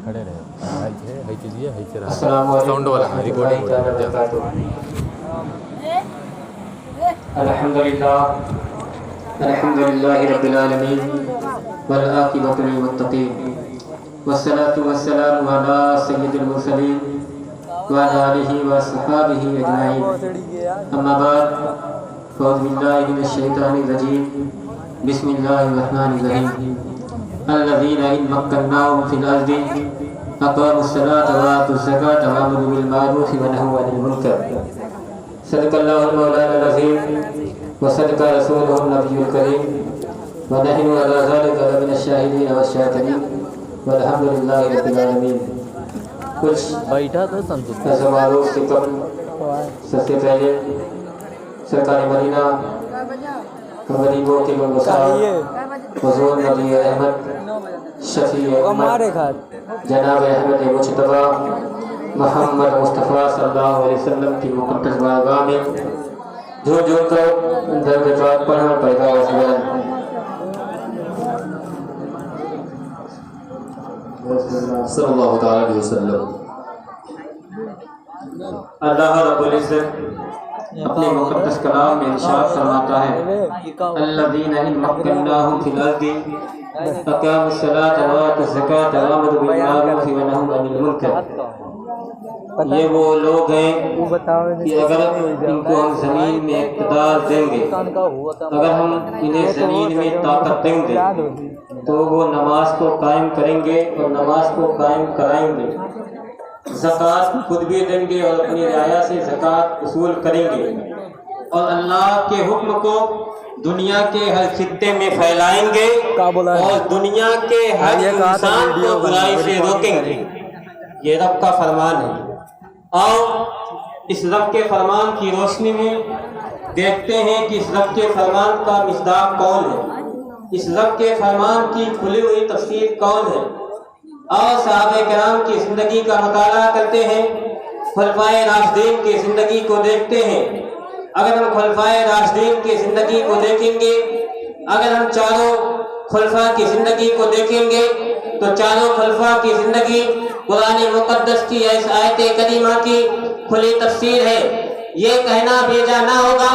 खड़े रहे साउंड वाला रिकॉर्डिंग अल्हम्दुलिल्लाहि रब्बिल आलमीन वल आक़िबतु लिल मुत्तक़ीन वस्सलातु वस्सलामु अला सय्यिदिल मुरसलीन व अला आलिहि व अस्हाबिहि अजमाइन अम्मा बाद फ़अऊज़ु बिल्लाहि मिनश शैतानिर रजीम बिस्मिल्लाहिर रहमानिर रहीम अल्लज़ीना इन मक्कन्नाहुम फिल अर्दि अक़ामुस सलाता व आतुज़ ज़काता व अमरू बिल मारूफ़ि व नहू अनिल मुनकर सदक़ल्लाहुल मौलाना अज़ीम व सदक़ा रसूलुहुन नबियुल करीम व नहनु अला ज़ालिका लमिनश शाहिदीन व शाकिरीन वल्हम्दुलिल्लाहि रब्बिल आलमीन। कुछ बैठा तो संतुष्ट समारोह से कम सबसे पहले सरकार मदीना गरीबों के हुज़ूर नबी अहमद शफी जनाब अहमद मुज्तबा मोहम्मद मुस्तफ़ा सल्लल्लाहु अलैहि वसल्लम की मुक़द्दस बारगाह में जो कर दर्द पाक पढ़ा पैदा वसलन सल्लल्लाहु अलैहि वसल्लम। अल्लाह रब्बुल इज़्ज़त अपने मुक़द्दस कलाम में इरशाद फरमाता है अल्लज़ीना इन मक्कन्नाहुम फिल अर्दि अक़ामुस सलाता व आतुज़ ज़काता व अमरू बिल मारूफ़ि व नहू अनिल मुनकर। ये वो लोग हैं कि अगर इनको हम ज़मीन में इक़्तिदार देंगे, अगर हम इन्हें ज़मीन में ताकत देंगे तो वो नमाज को कायम करेंगे और नमाज को कायम कराएंगे, ज़कात खुद भी देंगे और अपनी रियाया से ज़कात वसूल करेंगे और अल्लाह के हुक्म को दुनिया के हर खित्ते में फैलाएंगे और दुनिया के हर इंसान को बुराई से रोकेंगे। ये रब का फरमान है और इस रब के फरमान की रोशनी में देखते हैं कि इस रब के फरमान का मिसदाक कौन है, इस रब के फरमान की खुली हुई तफसीर कौन है। और सहाबे किराम की ज़िंदगी का मुताला करते हैं, खुलफाए राशिदीन की ज़िंदगी को देखते हैं। अगर हम खुलफाए राशिदीन की ज़िंदगी को देखेंगे, अगर हम चारों खुलफा की ज़िंदगी को देखेंगे तो चारों खुलफा की ज़िंदगी कुरान मुक़द्दस की इस आयत करीमा की खुली तफसीर है। ये कहना भेजा ना होगा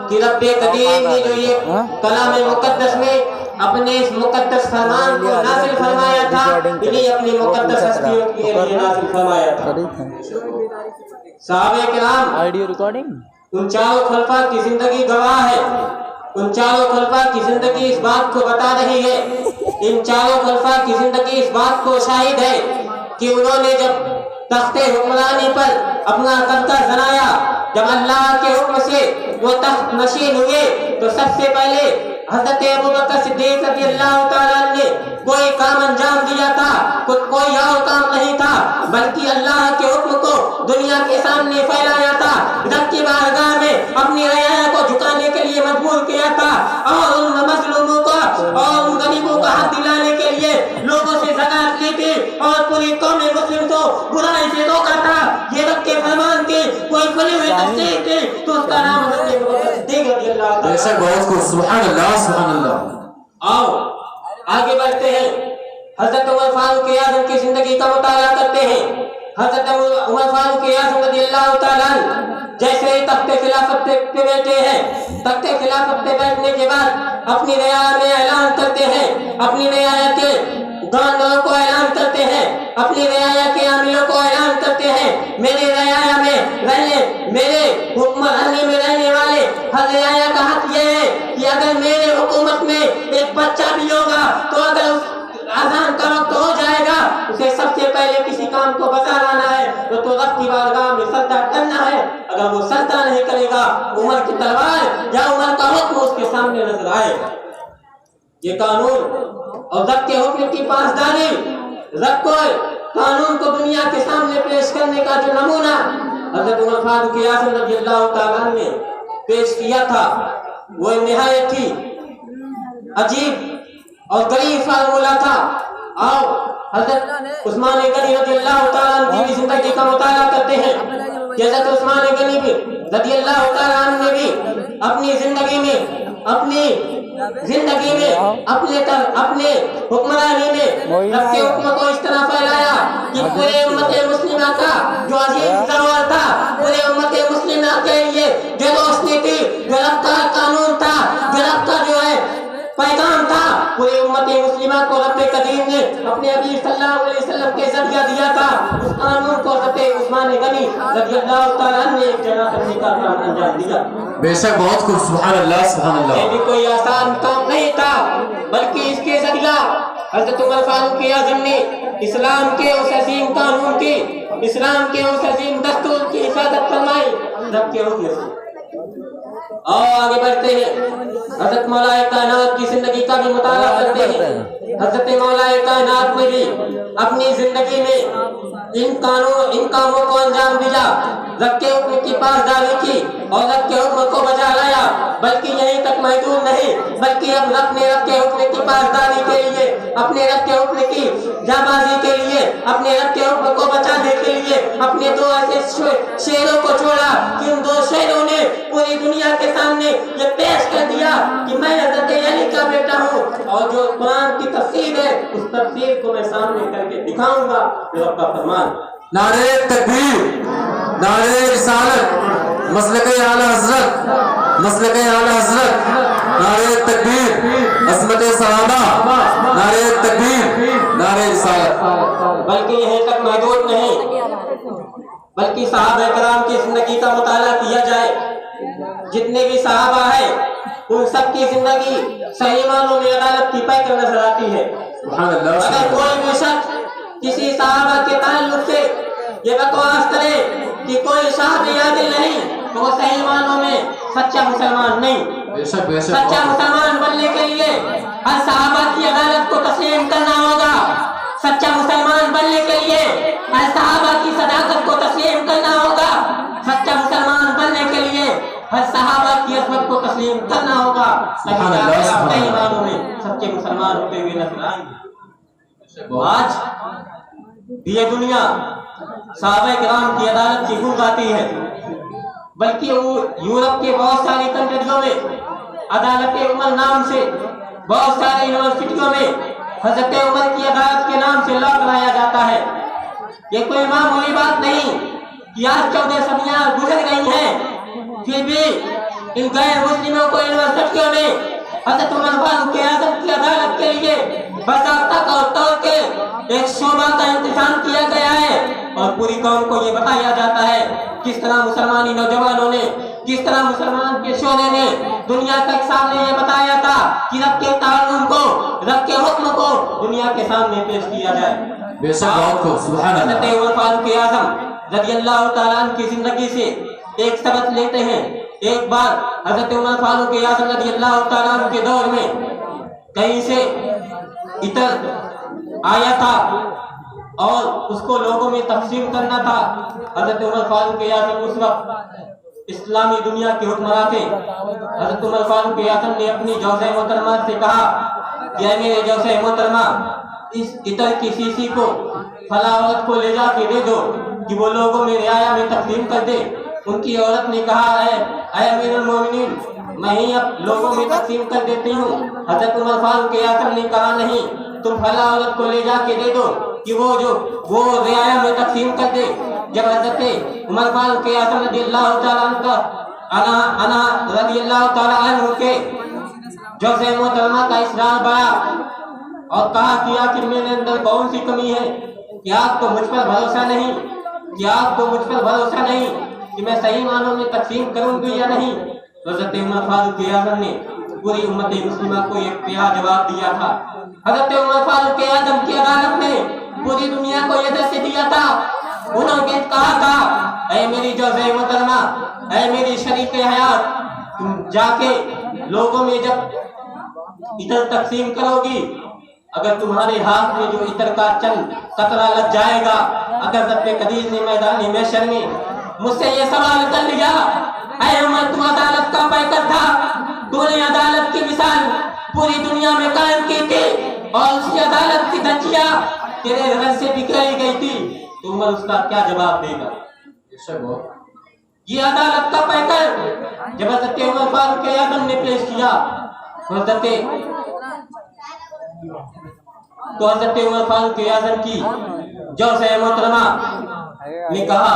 कि रब्बे करीम ने जो ये कलाम मुक़द्दस में अपने इस मुक़द्दस फरमान को नाज़िल फरमाया था, इन्हीं अपनी मुक़द्दस हस्तियों के लिए नाज़िल फरमाया था। सहाबे किराम ऑडियो रिकॉर्डिंग उन चारों खलफा की जिंदगी गवाह है, उन चारों खलफा की जिंदगी इस बात को बता रही है, इन चारों खलफा की जिंदगी इस बात को शाहिद है कि उन्होंने जब तख्ते हुक्मरानी पर अपना कब्जा जमाया, जब अल्लाह के हुक्म से वो तख्त नशीन हुए तो सबसे पहले हज़रत अबू बकर सिद्दीक़ रज़ियल्लाहु ताला ने कोई काम अंजाम दिया था, कोई और काम नहीं था, बल्कि अल्लाह के हुक्म को दुनिया के सामने फैलाया था, रब की बारगाह में अपनी रियाया को झुकाने के लिए मजबूर किया था और उन मजलूमों को और उन गरीबों को हाथ दिलाने के लिए लोगों से ज़कात ली थी और पूरी कौम मुस्लिम को बुराई से रोका था। ये रब के फरमान की कोई खुली हुई तफसीर थी तो उसका नाम हज़रत अबू बकर सिद्दीक़ रज़ियल्लाहु ताला। बेशक बहुत खूब, सुभान अल्लाह सुभान अल्लाह। आओ आगे बढ़ते हैं, हज़रत उमर फारूक आज़म की जिंदगी का मुताला करते हैं। हज़रत उमर फारूक आज़म रज़ियल्लाहु ताला जैसे ही तख्ते खिलाफत पे बैठे हैं, तख्ते खिलाफत पे बैठने के बाद अपनी रियाया में ऐलान करते हैं, अपनी रियाया के गवर्नरों को ऐलान करते हैं, अपनी रियाया के आमिलों को ऐलान करते हैं, मेरे रियाया में रहने, मेरे हुक्मरानी में रहने वाले हर रियाया का हक ये है कि अगर मेरे हुकूमत में एक बच्चा भी होगा तो अगर आज़ान का वक्त हो जाएगा उसे सबसे पहले किसी काम को बता लाना है तो रब की बारगाह में सजदा करना है। अगर वो सजदा नहीं करेगा, उमर की तलवार या उमर का हुक्म उसके सामने नजर आएगा। ये कानून और रब के हुक्म की पासदारी, रब को कानून को दुनिया के सामने पेश करने का जो नमूना हज़रत उमर फारूक आज़म रज़ियल्लाहु ताला ने पेश किया था वो निहायत ही अजीब और गरीब फार्मूला था। आओ हज़रत उस्मान गनी रज़ियल्लाहु ताला की जिंदगी का मुताला करते हैं। हज़रत उस्मान गनी रज़ियल्लाहु ताला ने भी अपनी जिंदगी में अपने हुक्मरानी में रब के हुक्म को इस तरह फैलाया पूरे उम्मत मुस्लिमा का जो अजीम ज़रूर था, पूरे उम्मत मुस्लिमा के लिए जो रोशनी थी, जो रफ्तार कानून था, जो रफ्तार जो है पैगाम था, पूरे उम्मत मुस्लिमा को रब्बे करीम ने अपने हबीब सल्लल्लाहु अलैहि वसल्लम के जरिया दिया था। उस कानून को हज़रत उस्मान गनी रज़ियल्लाहु तआला अन्हु ने एक जगह करने का काम अंजाम दिया। बेशक बहुत खूब, सुभान अल्लाह सुभान ये अल्लाह। भी कोई आसान काम नहीं था, बल्कि इसके जरिया हज़रत उमर फारूक आज़म ने इस्लाम के उस अजीम कानून की, इस्लाम के उस अजीम दस्तूर की हिफाजत फरमाई रब के हुक्म से। और आगे बढ़ते हैं, हज़रत मौलाए कायनात की जिंदगी का भी मुताला करते हैं। हज़रत मौलाए कायनात ने भी अपनी जिंदगी में इन कामों को अंजाम दिया, रब के हुक्म की पासदारी की और रब के हुक्म को बजा लाया। बल्कि यहीं तक महदूद नहीं, बल्कि अब अपने रब के हुक्म की पासदारी के लिए, अपने रब के हुक्म की जाबाजी के लिए, अपने रब के हुक्म को बचाने के लिए अपने दो ऐसे शेरों को छोड़ा कि उन दो शेरों ने पूरी दुनिया के सामने ये पेश कर दिया कि मैं हज़रत अली का बेटा हूँ, और जो कुरान की तफसीर है उस तफसीर को मैं सामने करके दिखाऊंगा। रब का फरमान, नारे तकबीर, नारे रिसालत, मसलके आला हजरत, मसलके आला हजरत, नारे तकबीर, अज़मत सहाबा, नारे तकबीर, नारे रिसालत। बल्कि यहीं तक महदूद नहीं, बल्कि सहाबा कराम की जिंदगी का मुताला किया जाए। जितने भी सहाबा है उन सब की जिंदगी सही मानों में अदालत की पैकर नजर आती है। सुभान अल्लाह अगर सुभान कोई अल्लाह। भी शख्स किसी सहाबा के ताल्लुक से ये बकवास करे कि कोई सहाबी आदिल नहीं, तो वो सही मानों में सच्चा मुसलमान नहीं। बेशक बेशक सच्चा मुसलमान बनने के लिए हर सहाबा की अदालत को तस्लीम करना होगा। सच्चा मुसलमान बनने के लिए हर सहाबा की सदाकत को तस्लीम करना होगा। सच्चा मुसलमान बनने के लिए हर सहाबा की अज़मत को तस्लीम करना होगा। सुभान अल्लाह, सुभान सही अल्लाह। मानों में सच्चे मुसलमान होते हुए नजर आएंगे। आज ये दुनिया सहाबा किराम की अदालत की गूंज आती है, बल्कि वो यूरोप के बहुत सारी कंट्रियों में अदालत उमर नाम से, बहुत सारे यूनिवर्सिटियों में हज़रत उमर की अदालत के नाम से लॉ कराया जाता है। ये कोई मामूली बात नहीं कि आज 14 सदियां गुजर गई हैं, फिर भी इन गैर मुस्लिमों को यूनिवर्सिटियों में हज़रत उमर फारूक आज़म की अदालत के लिए बाकायदा तौर पे एक शोभा का इंतजाम किया गया है, और पूरी कौम को ये बताया जाता है किस तरह मुसलमानी नौजवानों ने, किस तरह मुसलमान के शोले ने दुनिया के सामने ये बताया था कि रब के कानून को, रब के हुक्म को दुनिया के सामने पेश किया जाए। बेशक बहुत खूब, सुभान अल्लाह। हज़रत उमर फारूक आज़म रज़ियल्लाहु तआला अन्हु की जिंदगी से एक सबक लेते हैं। एक बार हज़रत उमर फारूक आज़म रज़ियल्लाहु तआला अन्हु के दौर में कहीं से इतर आया था और उसको लोगों में तकसीम करना था। हज़रत उमर फारूक आज़म उस वक्त इस्लामी दुनिया के हुक्मरान थे। हज़रत उमर फारूक आज़म ने अपनी जौज़े मोहतरमा से कहा कि ऐ मेरे जौज़े मोहतरमा, इस इतर की शीशी को फला औरत को ले जाके दे दो कि वो लोगों में रियाया में तकसीम कर दे। उनकी औरत ने कहा है, ऐ अमीरुल मोमिनीन, मैं ही अब लोगों में तकसीम कर देती हूँ। हज़रत उमर फारूक आज़म ने कहा नहीं, तुम फला औरत को ले जाके दे दो कि वो रियाया में तकसीम कर दे। जब हज़रत उमर फारूक आज़म रज़ियल्लाहु तआला अन्हु के जौज़े मोहतरमा का इसरार बढ़ा और कहा कि आखिर मेरे अंदर कौन सी कमी है, क्या आपको मुझ पर भरोसा नहीं, क्या आपको मुझ पर भरोसा नहीं कि मैं सही मानों में तकसीम करूंगी या नहीं। तो हज़रत उमर फारूक आज़म ने पूरी उम्मत मुस्लिमा को एक प्यारा जवाब दिया था। हज़रत उमर फारूक आज़म की अदालत ने पूरी दुनिया को यह दर्श दिया था। उन्होंने कहा था, ऐ मेरी जौज़े मोहतरमा, ऐ मेरी शरीक हयात, तुम जाके लोगों में जब इतर तकसीम करोगी, अगर तुम्हारे हाथ में जो इतर का चंद कतरा लग जाएगा, अगर रब्बे कदीर ने मैदानी महशर में मुझसे ये सवाल कर लिया, ऐ उमर तू अदालत का पैकर था, तूने अदालत की मिसाल पूरी दुनिया में कायम की थी और उसी अदालत की धज्जियां तेरे घर से बिखराई गई थी, तो उमर उसका क्या जवाब देगा। ये अदालत का पैकर जब हज़रत उमर फारूक आज़म ने पेश किया, हज़रत تو حضرت عمر فاروق اعظم کی جوزہ محترمہ نے کہا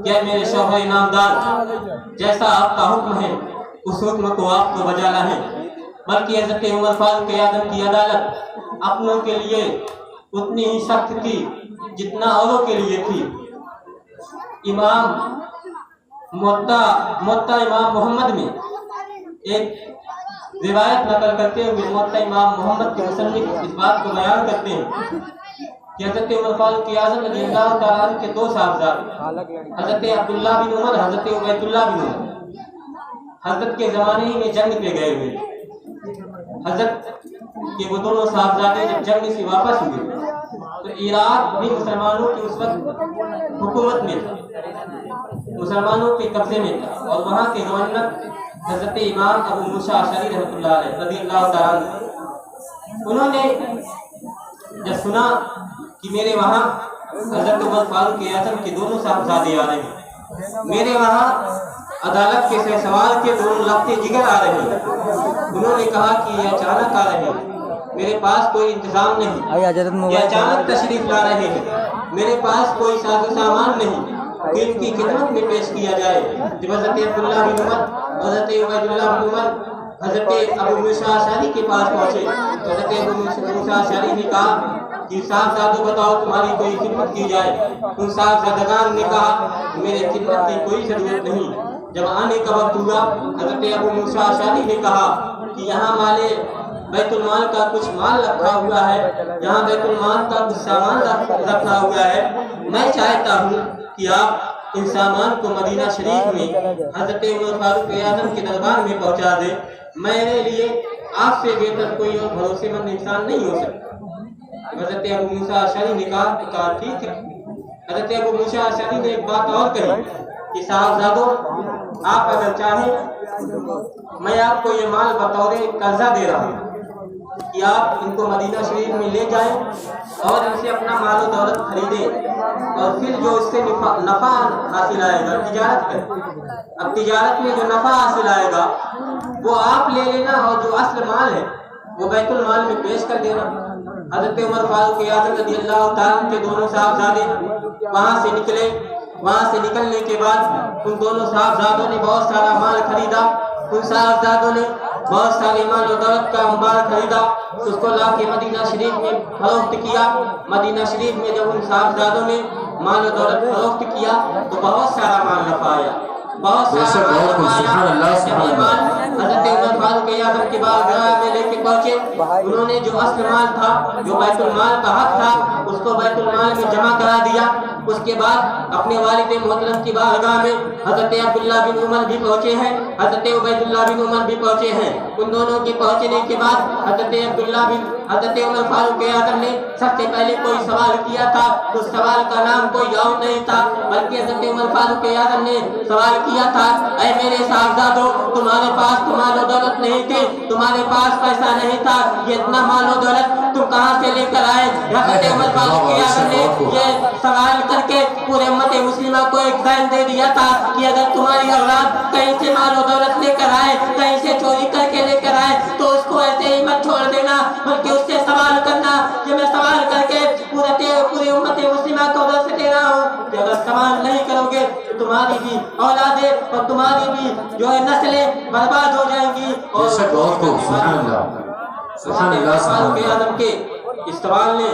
کہ میرے شوہر نامدار، جیسا آپ کا حکم ہے اس حکم کو آپ کو بجا لائیں۔ بلکہ حضرت عمر فاروق اعظم کی عدالت اپنوں کے لیے اتنی ہی سخت تھی جتنا اوروں کے لیے تھی۔ امام موطا امام محمد میں ایک روایت نقل کرتے ہوئے موطا امام محمد کے مصنف اس بات کو بیان کرتے ہیں کہ حضرت عمر فاروق اعظم رضی اللہ تعالیٰ عنہ کے 2 صاحبزادے حضرت عبداللہ بن عمر، حضرت عبید اللہ بن عمر، حضرت کے زمانے ہی میں جنگ پہ گئے ہوئے۔ حضرت کے وہ دونوں صاحبزادے جب جنگ سے واپس ہوئے تو عراق بھی مسلمانوں کی اس وقت حکومت میں تھا، مسلمانوں کے قبضے میں تھا، اور وہاں کے گورنر حضرت امام ابو موسیٰ اشعری رحمۃ اللہ علیہ رضی اللہ تعالیٰ عنہ، انہوں نے جب سنا کہ میرے وہاں حضرت عمر فاروق اعظم کے دونوں صاحبزادے آ رہے ہیں، میرے وہاں عدالت کے سوال کے دونوں لفتے جگر آ رہے ہیں، انہوں نے کہا کہ یہ اچانک آ رہے ہیں، میرے پاس کوئی انتظام نہیں، یہ اچانک تشریف لا رہے ہیں، میرے پاس کوئی ساز و سامان نہیں کہ ان کی خدمت میں پیش کیا جائے۔ جب حضرت عبداللہ بن عمر، حضرت عبید اللہ بن عمر حضرت ابو موسیٰ اشعری کے پاس پہنچے تو حضرت ابو موسیٰ اشعری نے کہا کہ صاحبزادوں بتاؤ تمہاری کوئی خدمت کی جائے۔ ان صاحبزادگان نے کہا میرے خدمت کی کوئی ضرورت نہیں۔ جب آنے کا وقت ہوا حضرت ابو موسیٰ اشعری نے کہا کہ یہاں مالے بیت المال کا کچھ مال رکھا ہوا ہے، یہاں بیت المال کا کچھ سامان رکھا ہوا ہے، میں چاہتا ہوں کہ آپ ان سامان کو مدینہ شریف میں حضرت عمر فاروق اعظم کے دربار میں پہنچا دیں، میرے لیے آپ سے بہتر کوئی اور بھروسے مند انسان نہیں ہو سکتا۔ حضرت ابو موسیٰ اشعری نے کہا ٹھیک ہے۔ حضرت ابو موسیٰ اشعری نے ایک بات اور کہی کہ صاحبزادوں، آپ اگر چاہیں میں آپ کو یہ مال بطور قرضہ دے رہا ہوں کہ آپ ان کو مدینہ شریف میں لے جائیں اور ان سے اپنا مال و دولت خریدیں، اور پھر جو اس سے نفع حاصل آئے گا تجارت کریں۔ اب تجارت میں جو نفع حاصل آئے گا وہ آپ لے لینا، اور جو اصل مال ہے وہ بیت المال میں پیش کر دینا۔ حضرت عمر فاروق اعظم رضی اللہ تعالیٰ کے دونوں صاحبزادے وہاں سے نکلے۔ وہاں سے نکلنے کے بعد ان دونوں صاحبزادوں نے بہت سارا مال خریدا، ان صاحبزادوں نے بہت سارے مال و دولت کا انبار خریدا، اس کو لا کے مدینہ شریف میں فروخت کیا۔ مدینہ شریف میں جب ان صاحبزادوں نے مال و دولت فروخت کیا تو بہت سارا مال نفع آیا، بہت سارا مال نفع آیا۔ جب یہ مال حضرت عمر فاروق اعظم کے بارگاہ میں لے کے پہنچے، انہوں نے جو اصل مال تھا، جو بیت المال کا حق تھا، اس کو بیت المال میں جمع کرا دیا۔ اس کے بعد اپنے والد محترم کی بارگاہ میں حضرت عبداللہ بن عمر بھی پہنچے ہیں، حضرت عبید اللہ بن عمر بھی پہنچے ہیں۔ ان دونوں کے پہنچنے کے بعد حضرت عمر فاروق اعظم نے سب سے پہلے کوئی سوال کیا تھا، اس سوال کا نام کوئی اور نہیں تھا، بلکہ حضرت عمر فاروق اعظم نے سوال کیا تھا، اے میرے صاحبزادوں، تمہارے پاس تو مال و دولت نہیں تھی، تمہارے پاس پیسہ نہیں تھا، یہ اتنا مال و دولت تم کہاں سے لے کر آئے؟ حضرت عمر فاروق اعظم نے یہ سوال کر کے پورے امت مسلمہ کو ایک ذہن دے دیا تھا کہ اگر تمہاری اولاد کہیں سے مال و دولت لے کر آئے، کہیں سے چوری کر کے لے کر آئے تو اس کو ایسے ہی مت چھوڑ دینا، بلکہ اس سے سوال کرنا کہ میں سوال کر کے پورے امت مسلمہ کو درس دے رہا ہوں کہ اگر سوال نہیں کرو گے تو تمہاری بھی اولادیں اور تمہاری بھی جو ہے نسلیں برباد ہو جائیں گی۔ اور سبحان اللہ، سبحان اللہ، فاروق اعظم کے اس سوال نے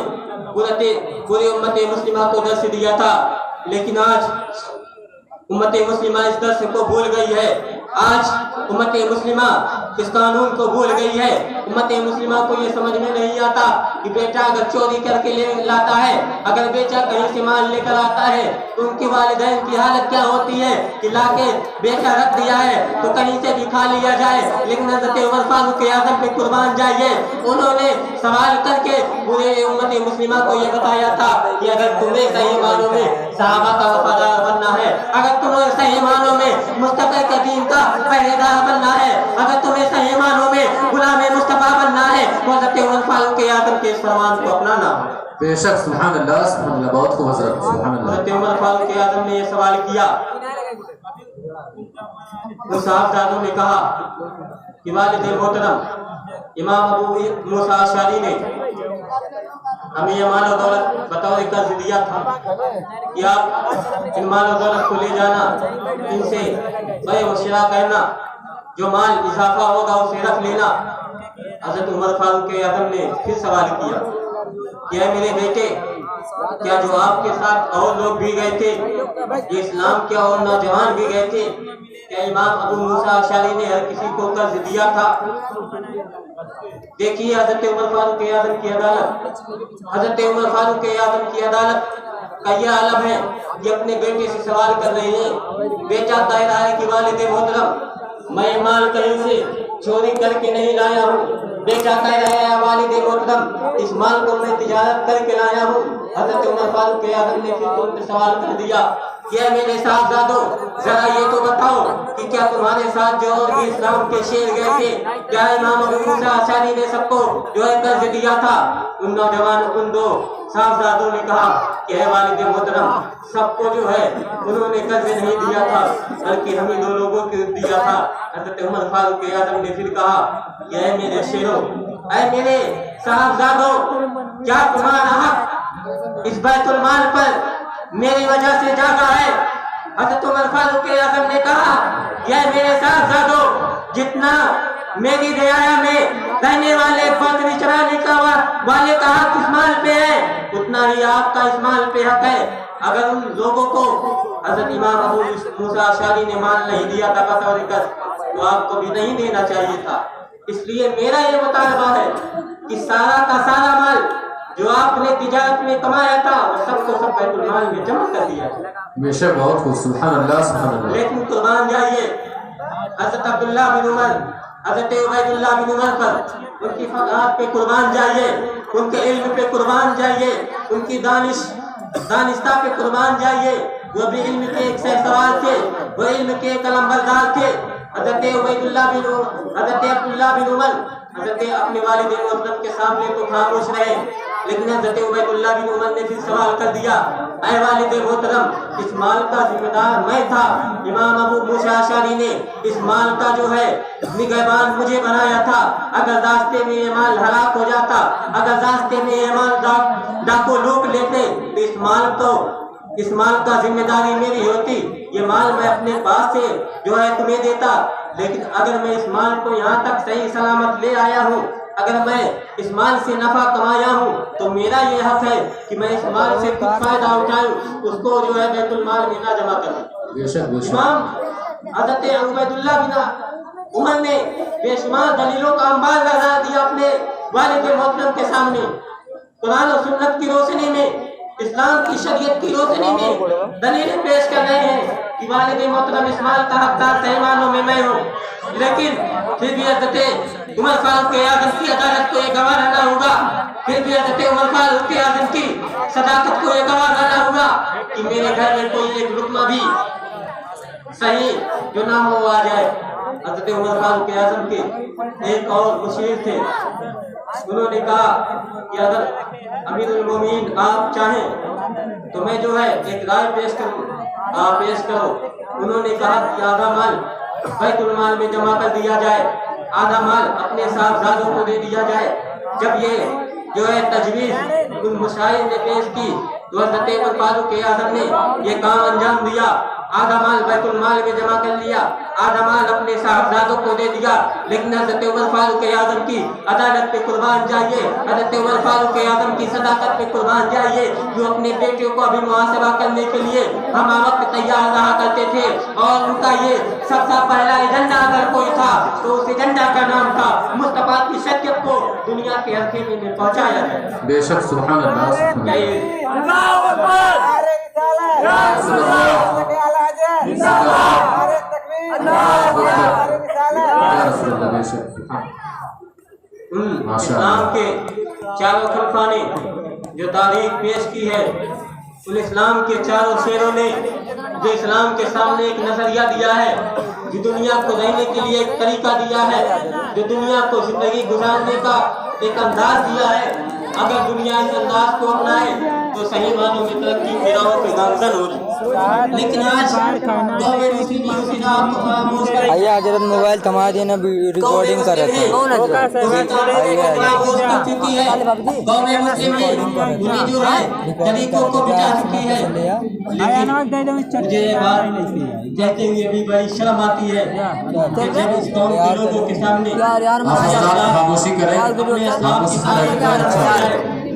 پورے امت مسلمہ کو درس دیا تھا، لیکن آج امت مسلمہ اس درس کو بھول گئی ہے۔ آج امت مسلمہ اس قانون کو بھول گئی ہے۔ امت مسلمہ کو یہ سمجھ میں نہیں آتا کہ بیٹا اگر چوری کر کے لے لاتا ہے، اگر بیٹا کہیں سے مال لے کر آتا ہے تو ان کے والدین کی حالت کیا ہوتی ہے کہ لا کے بیٹا رکھ دیا ہے تو کہیں سے بھی کھا لیا جائے۔ لیکن حضرت عمر فاروق اعظم پہ قربان جائیے، انہوں نے سوال کر کے پورے امت مسلمہ کو یہ بتایا تھا کہ اگر تمہیں صحیح معنوں میں صحابہ کا وفادار بننا ہے، اگر تمہیں صحیح معنوں میں مصطفیٰ کے دین کا پہرے دار بننا ہے، اگر تمہیں صحیح معنوں میں غلام مصطفیٰ بننا ہے تو حضرت عمر فاروق اعظم کے اس فرمان کو اپنانا ہے۔ بے شک، سبحان اللہ، سبحان اللہ، بہت خوب حضرت، سبحان اللہ۔ حضرت عمر فاروق اعظم نے یہ سوال کیا، تو صاحبزادوں نے کہا کہ والد محترم امام ابو موسیٰ اشعری نے ہمیں یہ مال و دولت بطور قرض دیا تھا کہ آپ ان مال و دولت کو لے جانا، ان سے بے و شراء کرنا، جو مال اضافہ ہوگا اسے رکھ لینا۔ حضرت عمر فاروق اعظم نے پھر سوال کیا کہ اے میرے بیٹے، کیا جو آپ کے ساتھ اور لوگ بھی گئے تھے، یہ اسلام کے اور نوجوان بھی گئے تھے، کیا امام ابو موسیٰ اشعری نے ہر کسی کو قرض دیا تھا؟ دیکھیے حضرت عمر فاروق اعظم کی عدالت، حضرت عمر فاروق اعظم کی عدالت کا یہ عالم ہے کہ اپنے بیٹے سے سوال کر رہے ہیں۔ بیٹا کہہ رہا ہے کہ والد محترم، میں مال کہیں سے چوری کر کے نہیں لایا ہوں۔ بیٹا کہہ رہا ہے والد محترم، اس مال کو میں تجارت کر کے لایا ہوں۔ حضرت عمر فاروق اعظم نے پھر ان سے سوال کر دیا کہ اے میرے صاحبزادو، ذرا یہ تو بتاؤ کہ کیا تمہارے ساتھ جو اور بھی اسلام کے شیر گئے تھے، کیا امام ابو موسیٰ اشعری نے سب کو جو ہے قرض دیا تھا؟ ان نوجوان، ان دو صاحبزادوں نے کہا کہ اے والد محترم، سب کو جو ہے انہوں نے قرض نہیں دیا تھا، بلکہ ہمیں دو لوگوں کو دیا تھا۔ حضرت عمر فاروق اعظم نے پھر کہا کہ اے میرے شیرو، اے میرے صاحبزادوں، کیا تمہارا حق اس بیت المال پر میری وجہ سے جاگا ہے؟ حضرت عمر فاروق اعظم نے کہا کہ اے میرے صاحبزادوں، جتنا میری رعایا میں رہنے والے بکری چرانے کا والے کا حق اس مال پہ ہے، اتنا ہی آپ کا اس مال پہ حق ہے۔ اگر ان لوگوں کو حضرت امام ابو موسیٰ اشعری نے مال نہیں دیا تھا بطور قرض، تو آپ کو بھی نہیں دینا چاہیے تھا۔ اس لیے میرا یہ مطالبہ ہے کہ سارا کا سارا مال جو آپ نے تجارت میں کمایا تھا، وہ سب کو سب بیت المال میں جمع کر دیا۔ بے شک بہت خوب، سبحان اللہ سبحان اللہ۔ لیکن قربان جائیے حضرت عبداللہ بن عمر، حضرت عبید اللہ بن عمر پر، ان کی فقاہت پہ قربان جائیے، ان کے علم پہ قربان جائیے، ان کی دانستہ پہ قربان جائیے۔ وہ بھی علم کے ایک سرسوار تھے، وہ علم کے ایک علمبردار تھے۔ حضرت عبید اللہ بن عمر، حضرت عبداللہ بن عمر، حضرت اپنے والد محترم کے سامنے تو خاموش رہے، لیکن حضرت عبید اللہ بن عمر نے پھر سوال کر دیا، اے والد محترم، اس مال کا ذمہ دار میں تھا، امام ابو موسیٰ اشعری نے اس مال کا جو ہے نگہبان مجھے بنایا تھا۔ اگر راستے میں یہ مال ہلاک ہو جاتا، اگر راستے میں یہ مال ڈاکو لوٹ لیتے، تو اس مال کا ذمہ داری میری ہوتی، یہ مال میں اپنے پاس سے جو ہے تمہیں دیتا۔ لیکن اگر میں اس مال کو یہاں تک صحیح سلامت لے آیا ہوں، اگر میں اس مال سے نفع کمایا ہوں، تو میرا یہ حق ہے کہ میں اس مال سے کچھ فائدہ اٹھاؤں، اس کو جو ہے بیت المال میں نہ جمع کروں۔ امام حضرت عبید اللہ بن عمر نے بے شمار دلیلوں کا انبار لگا دیا اپنے والد محترم کے سامنے، قرآن و سنت کی روشنی میں، اسلام کی شریعت کی روشنی میں دلیلیں پیش کر رہے ہیں کہ والد محترم اس مال کا حقدار تیمانوں میں میں ہوں۔ لیکن پھر بھی حضرت عمر فاروق اعظم کی عدالت کو یہ گوارا نہ ہوگا، پھر بھی حضرت عمر فاروق اعظم کی صداقت کو یہ گوارا نہ ہوگا کہ میرے گھر میں کوئی ایک لقمہ بھی صحیح جو نہ ہو آ جائے۔ حضرت عمر فاروق اعظم کے ایک اور مشیر تھے، انہوں نے کہا کہ اگر امیر المومنین آپ چاہیں تو میں جو ہے ایک رائے پیش کروں، آپ پیش کرو۔ انہوں نے کہا کہ آدھا مال بیت المال میں جمع کر دیا جائے، آدھا مال اپنے صاحبزادوں کو دے دیا جائے۔ جب یہ جو ہے تجویز ان مشاہیر نے پیش کی تو حضرت عمر فاروق اعظم نے یہ کام انجام دیا، آدھا مال بیت المال میں جمع کر لیا، آدھا مال اپنے صاحبزادوں کو دے دیا۔ لیکن حضرت عمر فاروق اعظم کی عدالت پہ قربان جائیے، حضرت عمر فاروق اعظم کی صداقت پہ قربان جائیے، جو اپنے بیٹیوں کو ابھی محاسبہ کرنے کے لیے ہم وقت تیار رہا کرتے تھے، اور ان کا یہ سب سے پہلا ایجنڈا اگر کوئی تھا تو اس ایجنڈا کا نام تھا مصطفیٰ کی شریعت کو دنیا کے ہر خیمے میں پہنچایا جائے۔ بے شک سبحان اللہ اسلام کے چاروں خلفاء نے جو تاریخ پیش کی ہے، ان اسلام کے چاروں شیروں نے جو اسلام کے سامنے ایک نظریہ دیا ہے، جو دنیا کو رہنے کے لیے ایک طریقہ دیا ہے، جو دنیا کو زندگی گزارنے کا ایک انداز دیا ہے۔ اگر دنیا اس انداز کو اپنائے تو صحیح معنوں میں ترقی کی راہ गुनाहों पे गामजन हो रही। लेकिन आज गाँव में मुस्लिम आप खामोश करें। आइए हजरत मोबाइल थमा दिए ना, रिकॉर्डिंग कर रहे थे। गाँव में मुस्लिम उन्हें जो है तरीकों को मिटा चुकी है। मुझे ये बात कहते हुए भी बड़ी शर्म आती है कि जब इस कौम के लोगों के सामने खामोशी करें।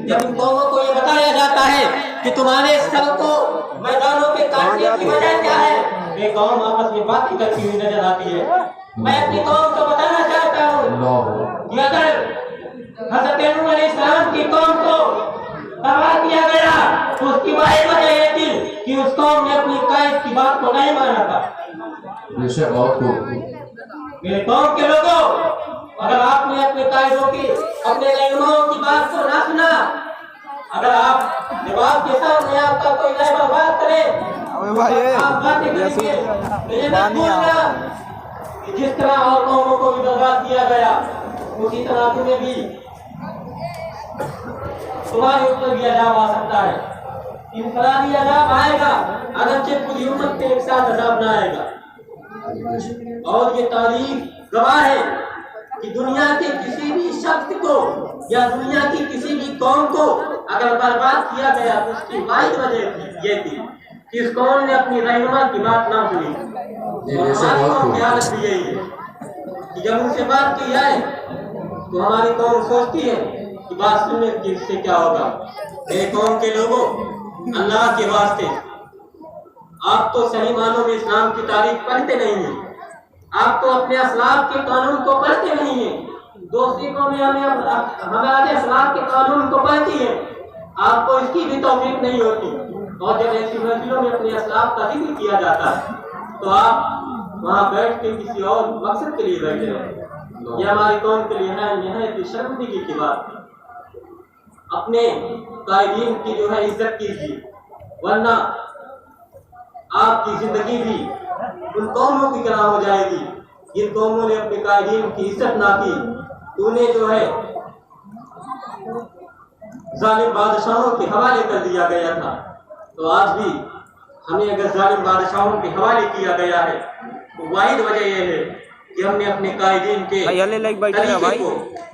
जब इन कौमों को ये बताया जाता है कि तुम्हारे सड़कों मैदानों के काटने की वजह क्या है, ये कौम आपस में बातें करती हुई नजर आती है। मैं अपनी कौम को बताना चाहता हूँ कि अगर हज़रत नूह अलैहिस्सलाम की कौम को तबाह किया गया तो उसकी वाहिद वजह ये थी कि उस कौम ने अपनी कायद की बात को नहीं माना था। बेशक बहुत खूब। मेरे कौम के लोगों, अगर आपने अपने कायदों की, अपने रहनुमाओं की बात को ना सुना, अगर आप जवाब के सामने आपका कोई रहबर बात करे, आप बातें करेंगे, तो ये मत भूलना कि जिस तरह और कौमों को भी बर्बाद किया गया, उसी तरह तुम्हें भी, तुम्हारे ऊपर भी अजाब आ सकता है। इनफरादी अजाब आएगा, अगरचे पूरी उम्मत के एक साथ अजाब ना आएगा। और ये तारीख गवाह है कि दुनिया के किसी भी शख्स को या दुनिया की किसी भी कौम को अगर बर्बाद किया गया तो उसकी वाहिद वजह ये थी कि इस कौम ने अपनी रहनुमा की बात ना सुनी। और हमारी कौम की हालत भी यही है कि जब उनसे बात की जाए तो हमारी कौम सोचती है कि बात सुनने की इससे क्या होगा। मेरे कौम के लोगों, अल्लाह के वास्ते आप तो सही मानों में इस्लाम की तारीख पढ़ते नहीं हैं, आप तो अपने असलाफ के कानून को पढ़ते नहीं हैं। दूसरी कौमें हमारे असलाफ के कानून को पढ़ती हैं, आपको इसकी भी तौफीक नहीं होती। और जब ऐसी मंजिलों में अपने असलाफ का जिक्र किया जाता है तो आप वहाँ बैठ के किसी और मकसद के लिए बैठे हैं। ये हमारी कौम के लिए है शर्मिंदगी की बात। अपने कायदीन की जो है इज्जत कीजिए, वरना आपकी जिंदगी भी उन कौमों की तरह हो जाएगी जिन कौमों ने अपने कायदीन की इज्जत ना की। उन्हें जो है जालिम बादशाहों के हवाले कर दिया गया था। तो आज भी हमें अगर जालिम बादशाहों के हवाले किया गया है तो वाहिद वजह यह है कि हमने अपने कायदीन के तरीके को,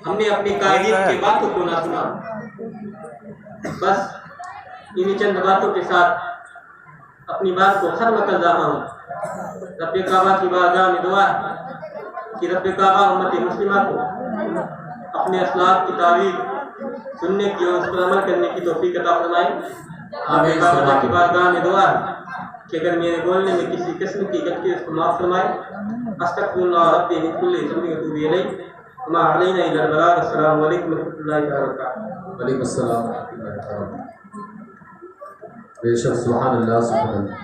हमने अपने कायदीन के बातों को ना सुना। बस इन्हीं चंद बातों के साथ अपनी बात को खत्म कर रहा हूँ। रब्बे काबा की बारगाह में दुआ कि रब्बे काबा उम्मत मुस्लिमा को अपने असलाफ की तारीफ सुनने की और उस पर अमल करने की तौफीक अता फरमाए। रब्बे काबा की बारगाह में दुआ कि अगर मेरे बोलने में किसी किस्म की गलती उसको माफ़ फरमाए। अस्तगफिरुल्लाह रब्बी मिन कुल्ली ज़ंबिन व अतूबु इलैह। वमा अलैना इल्ला अल बलाग। अस्सलामु अलैकुम व रहमतुल्लाहि व बरकातुहू। वालेकुम अस्सलाम व रहमतुल्लाहि व बरकातुहू। बेशक सुभान अल्लाह सुभान अल्लाह।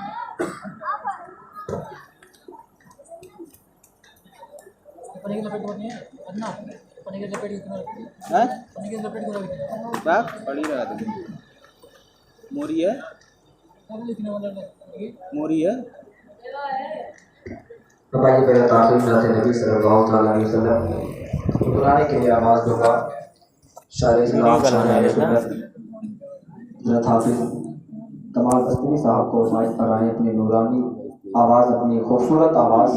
पड़ी रहा था मोरी है मोरी है। भाई पहले ताक़ीद नाते नबी सल्लल्लाहु अलैहि वसल्लम बुलाने के लिए आवाज़ दूंगा। शायद हाफिज कमाल तस्मी साहब को माइक पर आए, अपनी नूरानी आवाज़, अपनी खूबसूरत आवाज़